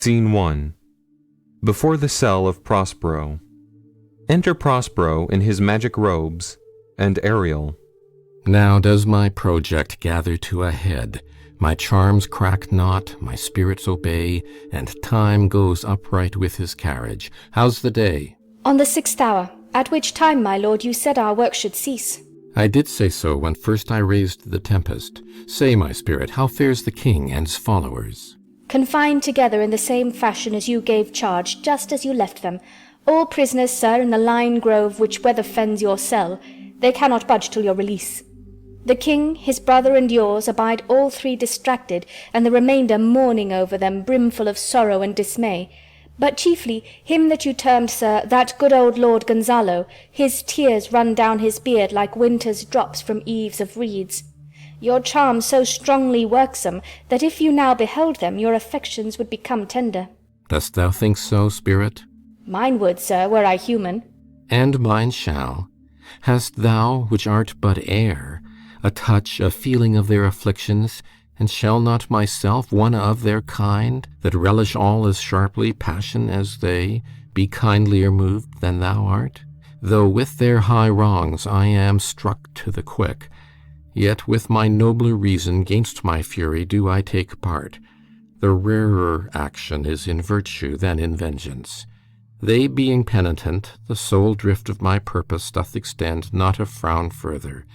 Scene 1. Before the cell of Prospero. Enter Prospero in his magic robes, and Ariel. Now does my project gather to a head. My charms crack not, my spirits obey, and time goes upright with his carriage. How's the day? On the 6th hour, at which time, my lord, you said our work should cease. I did say so when first I raised the Tempest. Say, my spirit, how fares the king and his followers? Confined together in the same fashion as you gave charge, just as you left them. All prisoners, sir, in the lime grove which weather fens your cell. They cannot budge till your release. The king, his brother, and yours abide all three distracted, and the remainder mourning over them, brimful of sorrow and dismay. But chiefly him that you termed, sir, that good old Lord Gonzalo, his tears run down his beard like winter's drops from eaves of reeds. Your charms so strongly worksome, that if you now beheld them, your affections would become tender. Dost thou think so, spirit? Mine would, sir, were I human. And mine shall. Hast thou, which art but air, a touch, a feeling of their afflictions, and shall not myself, one of their kind, that relish all as sharply passion as they, be kindlier moved than thou art? Though with their high wrongs I am struck to the quick, yet with my nobler reason gainst my fury do I take part. The rarer action is in virtue than in vengeance. They being penitent, the sole drift of my purpose doth extend not a frown further.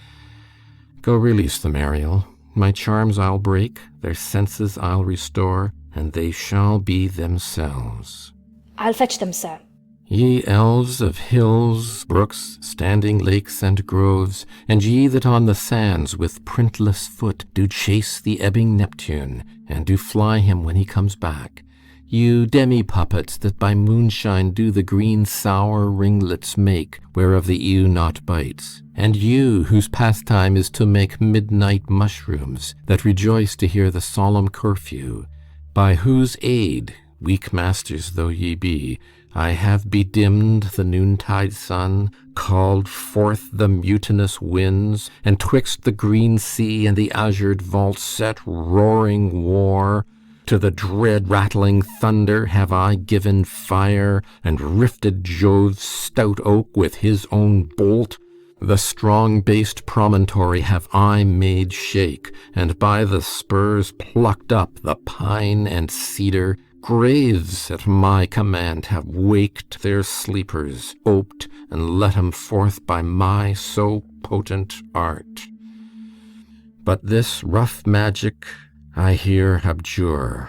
Go release them, Ariel. My charms I'll break, their senses I'll restore, and they shall be themselves. I'll fetch them, sir. Ye elves of hills, brooks, standing lakes and groves, and ye that on the sands with printless foot do chase the ebbing Neptune, and do fly him when he comes back, you demi-puppets that by moonshine do the green sour ringlets make, whereof the ewe not bites, and you whose pastime is to make midnight mushrooms, that rejoice to hear the solemn curfew, by whose aid, weak masters though ye be, I have bedimmed the noontide sun, called forth the mutinous winds, and twixt the green sea and the azured vault set roaring war. To the dread rattling thunder have I given fire, and rifted Jove's stout oak with his own bolt. The strong-based promontory have I made shake, and by the spurs plucked up the pine and cedar. Graves at my command have waked their sleepers, oped, and let 'em forth by my so potent art. But this rough magic I here abjure,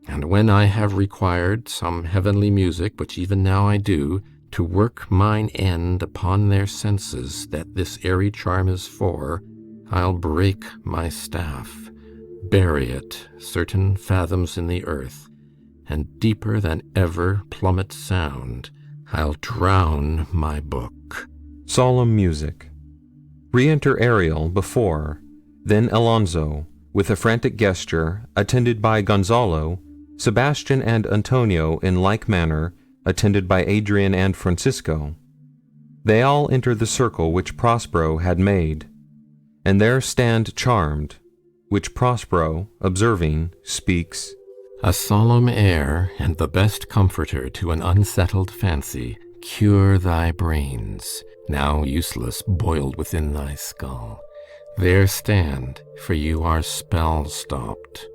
and when I have required some heavenly music, which even now I do, to work mine end upon their senses that this airy charm is for, I'll break my staff, bury it certain fathoms in the earth, and deeper than ever plummet sound, I'll drown my book. Solemn music. Re-enter Ariel before, then Alonso, with a frantic gesture, attended by Gonzalo, Sebastian and Antonio in like manner, attended by Adrian and Francisco. They all enter the circle which Prospero had made, and there stand charmed, which Prospero, observing, speaks, A solemn air, and the best comforter to an unsettled fancy, cure thy brains, now useless, boiled within thy skull. There stand, for you are spell-stopped.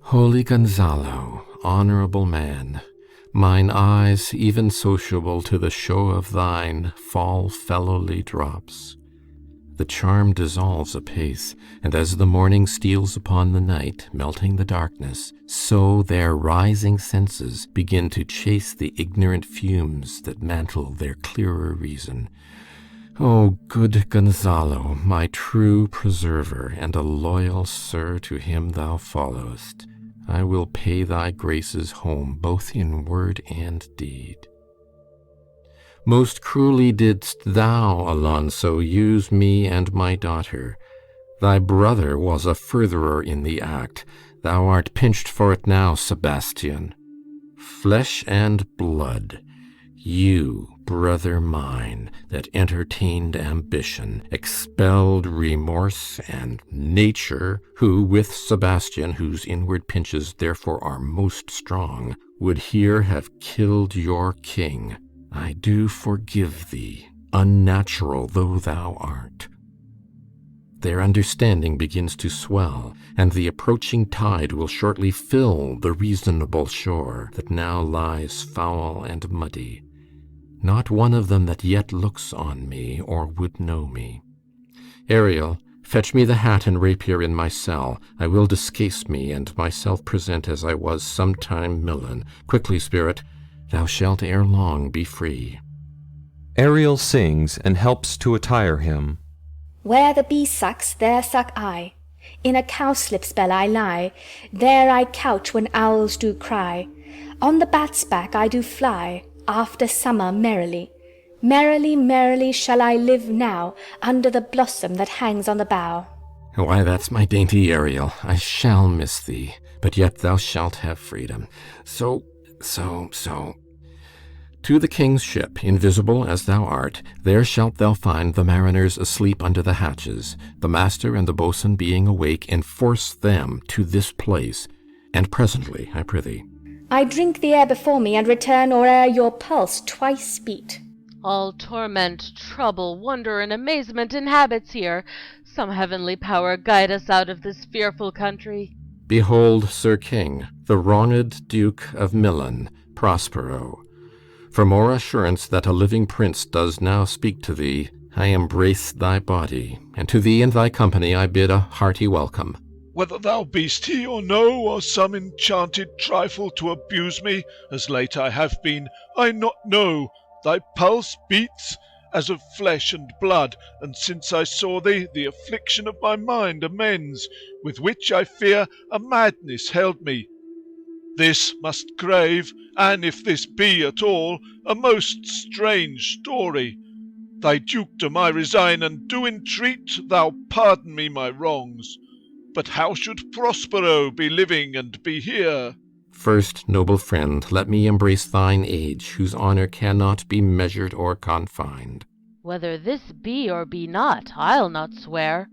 Holy Gonzalo, honourable man, mine eyes, even sociable to the show of thine, fall fellowly drops. The charm dissolves apace, and as the morning steals upon the night, melting the darkness, so their rising senses begin to chase the ignorant fumes that mantle their clearer reason. O good Gonzalo, my true preserver, and a loyal sir to him thou followest, I will pay thy graces home both in word and deed. Most cruelly didst thou, Alonso, use me and my daughter. Thy brother was a furtherer in the act. Thou art pinched for it now, Sebastian. Flesh and blood, you brother mine, that entertained ambition, expelled remorse and nature, who with Sebastian, whose inward pinches therefore are most strong, would here have killed your king, I do forgive thee, unnatural though thou art. Their understanding begins to swell, and the approaching tide will shortly fill the reasonable shore that now lies foul and muddy. Not one of them that yet looks on me, or would know me. Ariel, fetch me the hat and rapier in my cell. I will discase me, and myself present as I was sometime Millen. Quickly, spirit, thou shalt ere long be free. Ariel sings and helps to attire him. Where the bee sucks, there suck I. In a cowslip's bell I lie, there I couch when owls do cry. On the bat's back I do fly, after summer merrily. Merrily, merrily shall I live now, under the blossom that hangs on the bough. Why, that's my dainty Ariel. I shall miss thee, but yet thou shalt have freedom. So. To the king's ship, invisible as thou art, there shalt thou find the mariners asleep under the hatches. The master and the boatswain being awake, enforce them to this place, and presently, I prithee. I drink the air before me, and return or ere your pulse twice beat. All torment, trouble, wonder, and amazement inhabits here. Some heavenly power guide us out of this fearful country. Behold, Sir King, the wronged Duke of Milan, Prospero. For more assurance that a living prince does now speak to thee, I embrace thy body, and to thee and thy company I bid a hearty welcome. Whether thou be'st he or no, or some enchanted trifle to abuse me, as late I have been, I not know. Thy pulse beats as of flesh and blood, and since I saw thee, the affliction of my mind amends, with which I fear a madness held me. This must crave, and if this be at all, a most strange story. Thy dukedom I resign, and do entreat thou pardon me my wrongs. But how should Prospero be living and be here? First, noble friend, let me embrace thine age, whose honour cannot be measured or confined. Whether this be or be not, I'll not swear.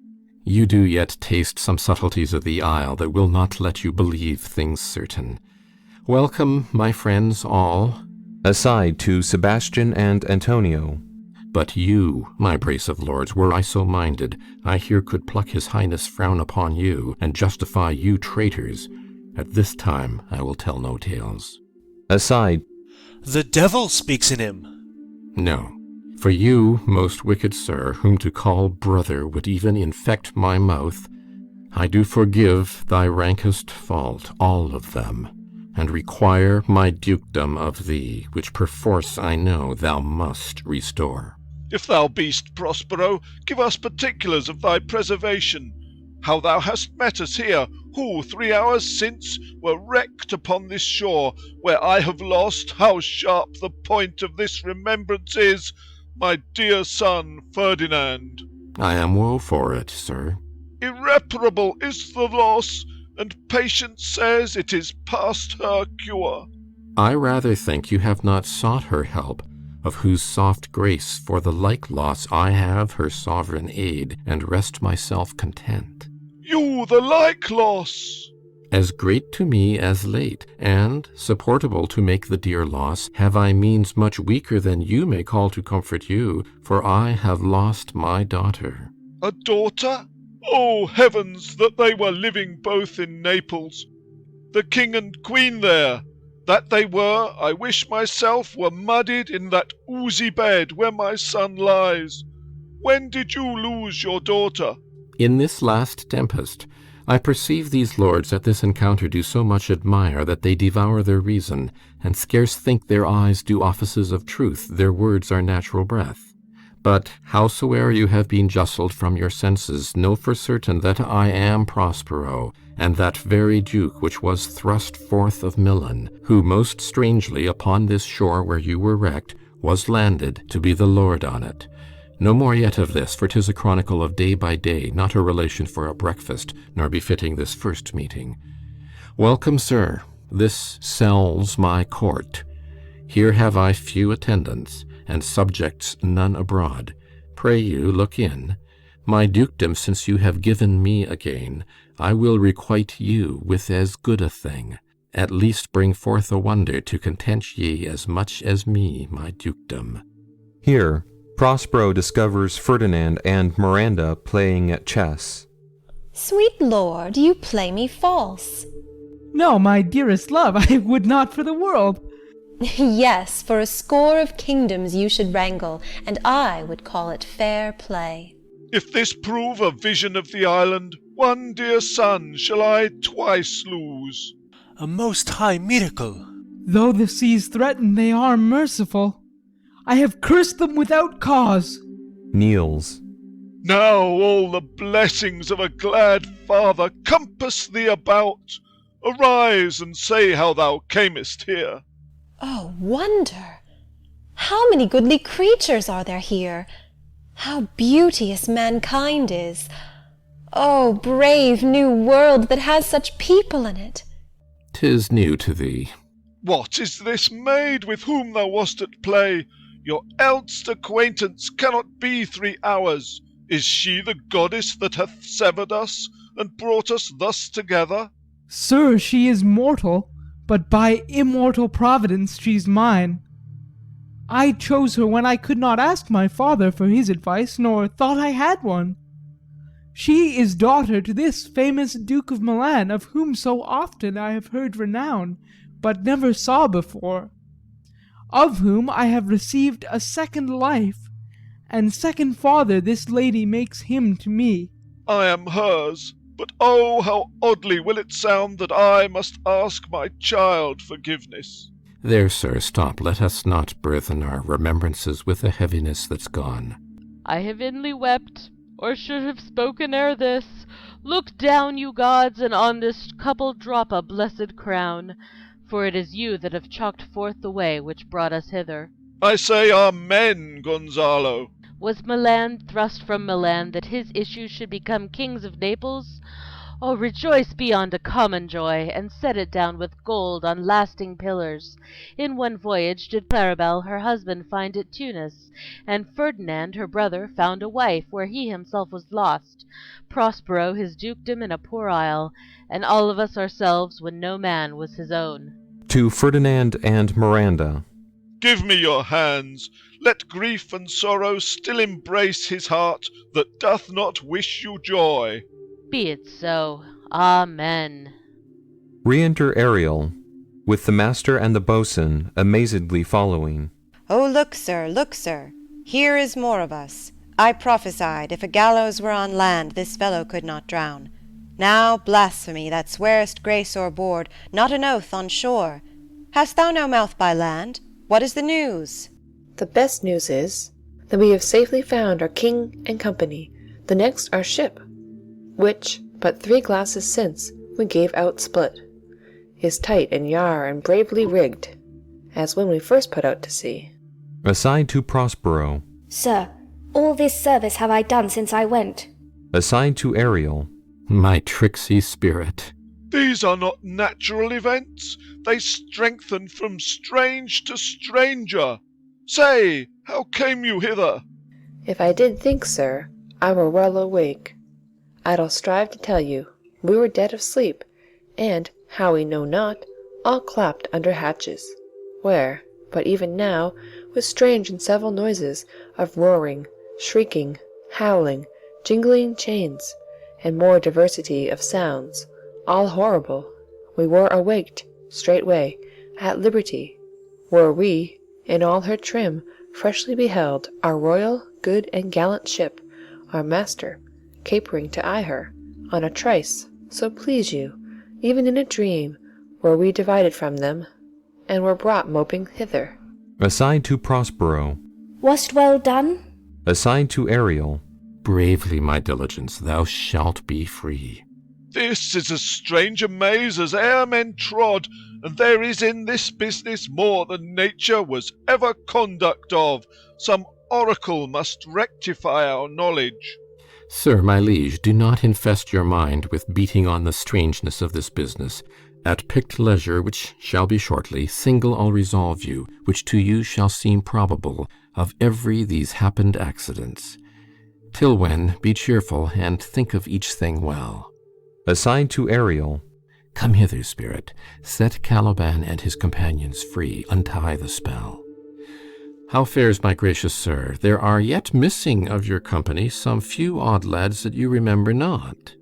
You do yet taste some subtleties of the isle that will not let you believe things certain. Welcome, my friends all. Aside to Sebastian and Antonio. But you, my brace of lords, were I so minded, I here could pluck his highness' frown upon you, and justify you traitors. At this time I will tell no tales. Aside. The devil speaks in him. No. For you, most wicked sir, whom to call brother would even infect my mouth, I do forgive thy rankest fault, all of them, and require my dukedom of thee, which perforce I know thou must restore. If thou be'st Prospero, give us particulars of thy preservation, how thou hast met us here, who 3 hours since were wrecked upon this shore, where I have lost, how sharp the point of this remembrance is, my dear son Ferdinand. I am woe for it, sir. Irreparable is the loss, and patience says it is past her cure. I rather think you have not sought her help, of whose soft grace for the like loss I have her sovereign aid, and rest myself content. You the like loss! As great to me as late, and supportable to make the dear loss, have I means much weaker than you may call to comfort you, for I have lost my daughter. A daughter? Oh, heavens, that they were living both in Naples! The king and queen there! That they were, I wish myself were muddied in that oozy bed where my son lies. When did you lose your daughter? In this last tempest. I perceive these lords at this encounter do so much admire that they devour their reason, and scarce think their eyes do offices of truth, their words are natural breath. But howsoe'er you have been justled from your senses, know for certain that I am Prospero, and that very duke which was thrust forth of Milan, who most strangely upon this shore where you were wrecked was landed to be the lord on it. No more yet of this, for 'tis a chronicle of day by day, not a relation for a breakfast, nor befitting this first meeting. Welcome, sir. This cell's my court. Here have I few attendants. and subjects none abroad. Pray you, look in. My dukedom, since you have given me again, I will requite you with as good a thing. At least bring forth a wonder to content ye as much as me, my dukedom. Here, Prospero discovers Ferdinand and Miranda playing at chess. Sweet lord, you play me false. No, my dearest love, I would not for the world. Yes, for a score of kingdoms you should wrangle, and I would call it fair play. If this prove a vision of the island, one dear son shall I twice lose. A most high miracle. Though the seas threaten, they are merciful. I have cursed them without cause. Kneels. Now all the blessings of a glad father compass thee about. Arise and say how thou camest here. Oh, wonder! How many goodly creatures are there here! How beauteous mankind is! Oh, brave new world that has such people in it! 'Tis new to thee. What is this maid with whom thou wast at play? Your eldest acquaintance cannot be 3 hours. Is she the goddess that hath severed us, and brought us thus together? Sir, she is mortal, but by immortal providence she's mine. I chose her when I could not ask my father for his advice, nor thought I had one. She is daughter to this famous Duke of Milan, of whom so often I have heard renown, but never saw before, of whom I have received a second life, and second father this lady makes him to me. I am hers, but oh, how oddly will it sound that I must ask my child forgiveness. There, sir, stop. Let us not burthen our remembrances with a heaviness that's gone. I have inly wept, or should have spoken ere this. Look down, you gods, and on this couple drop a blessed crown, for it is you that have chalked forth the way which brought us hither. I say amen, Gonzalo. Was Milan thrust from Milan that his issue should become kings of Naples? Oh, rejoice beyond a common joy, and set it down with gold on lasting pillars. In one voyage did Claribel her husband find at Tunis, and Ferdinand her brother found a wife where he himself was lost, Prospero his dukedom in a poor isle, and all of us ourselves when no man was his own. To Ferdinand and Miranda. Give me your hands. Let grief and sorrow still embrace his heart that doth not wish you joy. Be it so. Amen. Re-enter Ariel, with the master and the boatswain amazedly following. Oh, look, sir, here is more of us. I prophesied, if a gallows were on land, this fellow could not drown. Now blasphemy, that swearest grace o'er board, not an oath on shore. Hast thou no mouth by land? What is the news? The best news is that we have safely found our king and company, the next our ship, which, but 3 glasses since, we gave out split, is tight and yar and bravely rigged, as when we first put out to sea. Aside to Prospero. Sir, all this service have I done since I went. Aside to Ariel. My tricksy spirit. These are not natural events. They strengthen from strange to stranger. Say, how came you hither? If I did think, sir, I were well awake, I'd'll strive to tell you. We were dead of sleep, and, how we know not, all clapped under hatches, where, but even now, was strange and several noises of roaring, shrieking, howling, jingling chains, and more diversity of sounds, all horrible. We were awaked, straightway, at liberty, where we, in all her trim, freshly beheld our royal, good, and gallant ship, our master, capering to eye her, on a trice, so please you, even in a dream, were we divided from them, and were brought moping hither. Aside to Prospero. Wast well done? Aside to Ariel. Bravely, my diligence, thou shalt be free. This is as strange a maze as e'er men trod, and there is in this business more than nature was ever conduct of. Some oracle must rectify our knowledge. Sir, my liege, do not infest your mind with beating on the strangeness of this business. At picked leisure, which shall be shortly, single I'll resolve you, which to you shall seem probable, of every these happened accidents. Till when, be cheerful, and think of each thing well. Aside to Ariel. Come hither, spirit. Set Caliban and his companions free. Untie the spell. How fares my gracious sir? There are yet missing of your company some few odd lads that you remember not.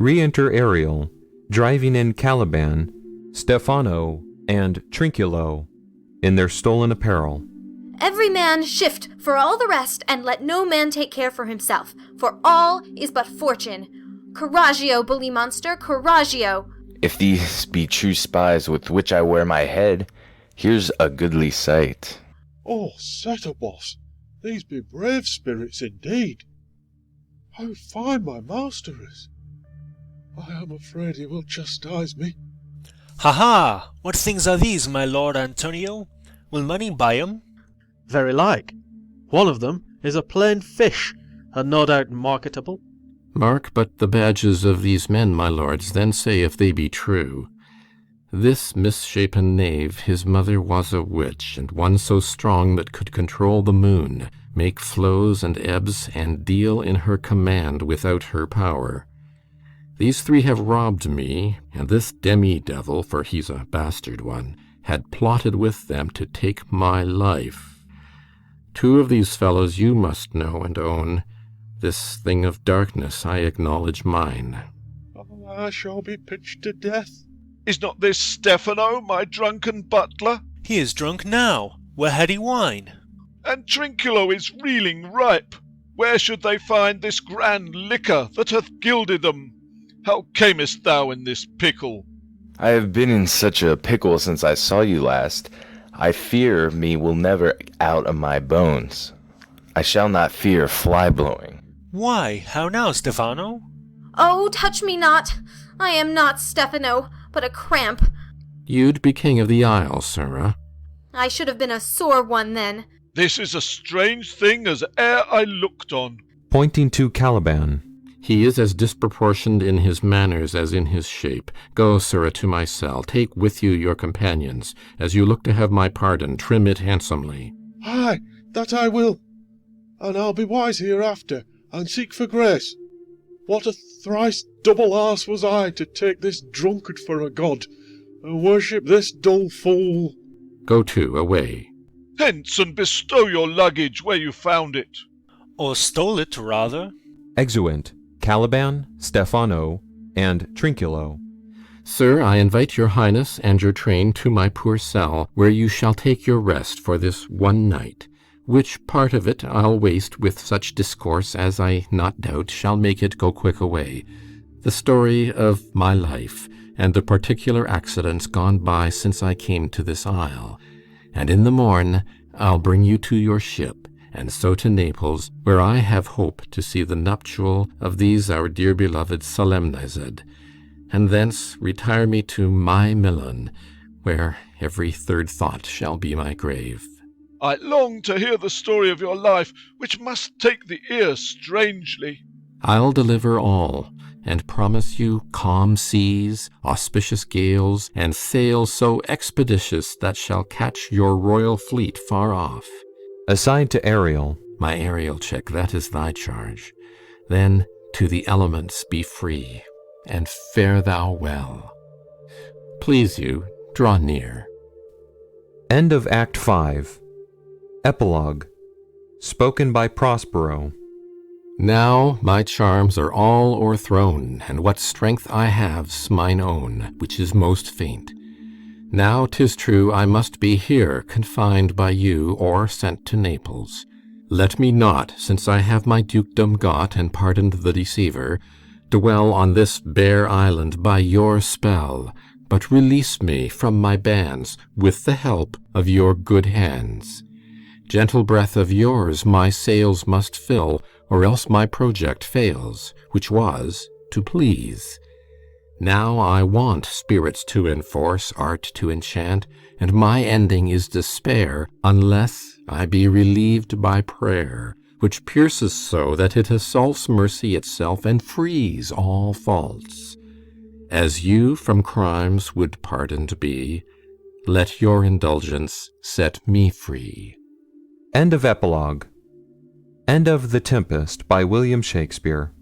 Re-enter Ariel, driving in Caliban, Stephano, and Trinculo in their stolen apparel. Every man shift for all the rest, and let no man take care for himself, for all is but fortune. Coraggio, bully monster, coraggio. If these be true spies with which I wear my head, here's a goodly sight. Oh, Setobos, these be brave spirits indeed. How fine my master is. I am afraid he will chastise me. Ha ha! What things are these, my lord Antonio? Will money buy 'em? Very like. One of them is a plain fish, and no doubt marketable. Mark but the badges of these men, my lords, then say if they be true. This misshapen knave, his mother was a witch, and one so strong that could control the moon, make flows and ebbs, and deal in her command without her power. These three have robbed me, and this demi-devil, for he's a bastard one, had plotted with them to take my life. Two of these fellows you must know and own. This thing of darkness I acknowledge mine. I shall be pitched to death. Is not this Stephano, my drunken butler? He is drunk now. Where had he wine? And Trinculo is reeling ripe. Where should they find this grand liquor that hath gilded them? How camest thou in this pickle? I have been in such a pickle since I saw you last. I fear me will never out of my bones. I shall not fear fly-blowing. Why, how now, Stephano? Oh, touch me not. I am not Stephano, but a cramp. You'd be king of the isle, sirrah. I should have been a sore one then. This is a strange thing as e'er I looked on. Pointing to Caliban. He is as disproportioned in his manners as in his shape. Go, sirrah, to my cell. Take with you your companions. As you look to have my pardon, trim it handsomely. Aye, that I will. And I'll be wise hereafter, and seek for grace. What a thrice double arse was I to take this drunkard for a god, and worship this dull fool. Go to, away. Hence, and bestow your luggage where you found it. Or stole it, rather. Exeunt Caliban, Stephano, and Trinculo. Sir, I invite your highness and your train to my poor cell, where you shall take your rest for this one night, which part of it I'll waste with such discourse as I not doubt shall make it go quick away, the story of my life, and the particular accidents gone by since I came to this isle. And in the morn I'll bring you to your ship, and so to Naples, where I have hope to see the nuptial of these our dear beloved solemnized, and thence retire me to my Milan, where every third thought shall be my grave. I long to hear the story of your life, which must take the ear strangely. I'll deliver all, and promise you calm seas, auspicious gales, and sail so expeditious that shall catch your royal fleet far off. Aside to Ariel. My Ariel chick, that is thy charge. Then to the elements be free, and fare thou well. Please you, draw near. End of Act 5. Epilogue. Spoken by Prospero. Now my charms are all o'erthrown, and what strength I have's mine own, which is most faint. Now 'tis true I must be here confined by you, or sent to Naples. Let me not, since I have my dukedom got and pardoned the deceiver, dwell on this bare island by your spell, but release me from my bands with the help of your good hands. Gentle breath of yours my sails must fill, or else my project fails, which was to please. Now I want spirits to enforce, art to enchant, and my ending is despair, unless I be relieved by prayer, which pierces so that it assaults mercy itself and frees all faults. As you from crimes would pardoned be, let your indulgence set me free. End of epilogue. End of The Tempest by William Shakespeare.